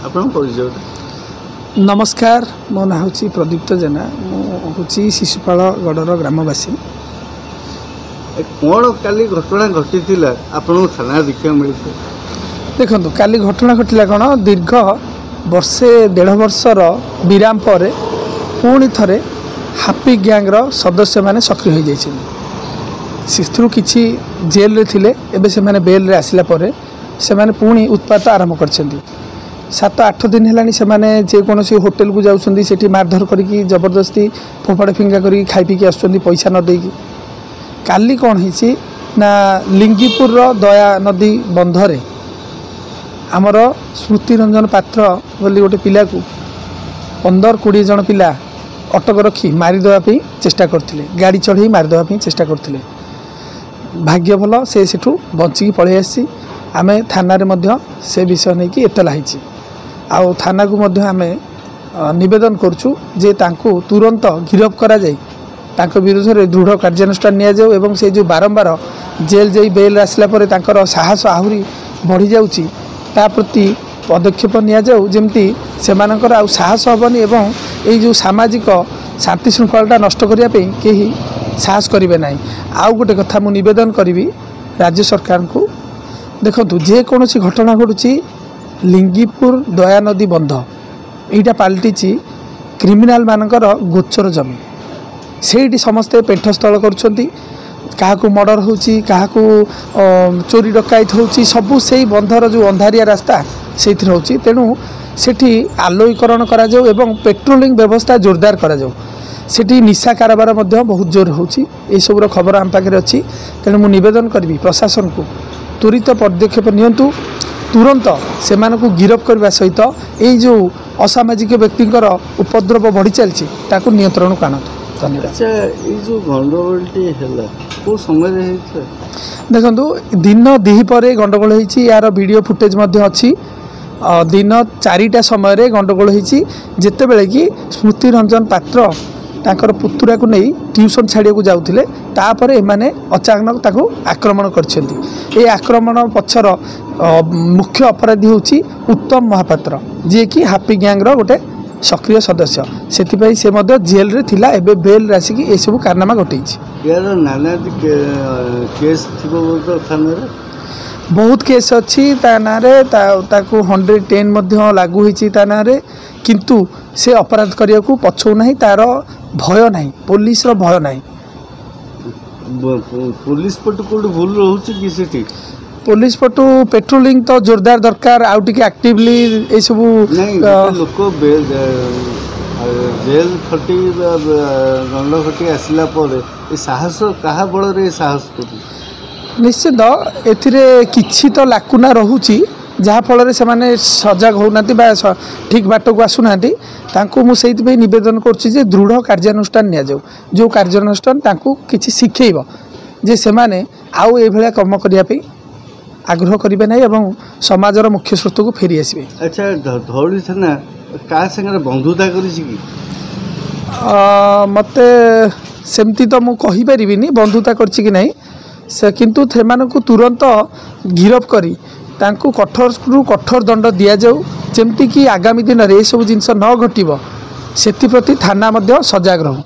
आपन परिचय नमस्कार मो ना हूँ प्रदीप्त जेना हूँ शिशुपाल गड़र ग्रामवासी कौन काली घटना घटी आपन थाना देखा मिलते देखो काली घटना घटला कौन दीर्घ वर्षे 1.5 वर्षर विराम पर पुणी थे हापी गैंग्र सदस्य मैंने सक्रिय हो जाती किसी जेल रे थिले एबे से माने बेल रे आसिला परे से माने पुणी उत्पात आरंभ कर 7-8 दिन है से माने जेकोसी होटेल को जाऊँगी सेठी मारधर करी जबरदस्ती फोपाड़ फिंगा करी खाई पीकी आसुँच पैसा न देकी काली कौन है ना लिंगीपुर दया नदी बंधरे आमर स्मृति रंजन पात्र बोली गोटे पिला को 15-20 जन पिला अटक रखी मारिदेवाई चेष्टा करते गाड़ी चढ़ई मारिदेवाई चेष्टा करते भाग्य भल से सेठू बचिकी पलि आसी आम थाना से विषय नहीं कि एतला होती आउ थाना को आम नवेदन करुँ जे तांको तुरंत गिरफ करा जाए तांको विरुद्ध में दृढ़ कार्यानुष्ठान नि जाऊ एवं से जो बारंबार जेल जाई बेल आसला परे तांकर साहस आहरी बढ़ी जाउची ता प्रति पदक्षेप नि जाऊ जमती से आउ साहस हेनी एवं ये जो सामाजिक शांति श्रृंखला नष्ट करने कहीं साहस करेंगे ना आउ गोटे कथा मु नवेदन करी राज्य सरकार को देखु जेकोसी घटना घटुची लिंगीपुर दया नदी बंध यहाँ पलटि क्रिमिनाल मानकर गोचर जमी से समस्ते पेठस्थल कर मर्डर होची चोरी डकायत होची सबू से बंधर जो अंधारिया रास्ता से होची तेणु सेठी आलोकरण करा जाऊ एवं पेट्रोलिंग व्यवस्था जोरदार करा जाऊ सेठी निशा कारोबार बहुत जोर होची ए सबुर खबर आम पाखे अच्छी तेणु मु नवेदन करी प्रशासन को त्वरित पदक्षेप नियंतु तुरंत से गिरफ करने सहित ये जो असामाजिक व्यक्तिंकर उपद्रव बढ़ी चलती नियंत्रण को आणतु धन्यवाद। अच्छा ये जो गंडगोलटी है को समय देखो दिन 2 पर गंडगोल होती यार वीडियो फुटेज अच्छी दिन 4टा समय गंडगोल होती जिते बेले कि स्मृति रंजन पात्र तांकर पुतुरा को नहीं ट्यूशन छाड़िया जाऊे तापर एमाने अचानक ताको आक्रमण कर आक्रमण पछर मुख्य अपराधी होची उत्तम महापात्र जी कि हापी गैंग्र गोटे सक्रिय सदस्य से मध्य जेल रे थिला एबे बेल राशि की सब कारनामा घटे यार नाना केस थाना बहुत केस अच्छी ता ना 110 लागू होती ता ना किंतु से अपराध करने को पछौ नहीं तार भय नहीं पुलिस रो भय नहीं पुलिस पटु कोड भूल रहउची कि सेठी पुलिस पटु पेट्रोलिंग तो जोरदार दरकार आउ टिके एक्टिवली ए सब लोक जेल खटी गंड खटी आसला पर ए साहस कहा बल रे साहस करू निश्चित एथिरे किछि तो लाकुना रहउची जहाँ फल से माने सजग होना ठीक बाट को आसुना मुझे नवेदन कर दृढ़ कार्यानुष्ठान नि जाऊ जो कार्यानुष्ठान किसी शिखेब जे से माने आउ ये कम करने आग्रह करेंगे ना एवं समाजर मुख्य स्रोत को फेरी आसबे। अच्छा धौली थाना क्या संगे बंधुता करी मते सेमती तो मुझे कहीपरि बंधुता करछि कि नहीं से किंतु को तुरंत गिरफ करी तांको कठोर दंड दि जाऊ जमती कि आगामी दिन में ये सब जिनस न घटव से थाना सजग रहू।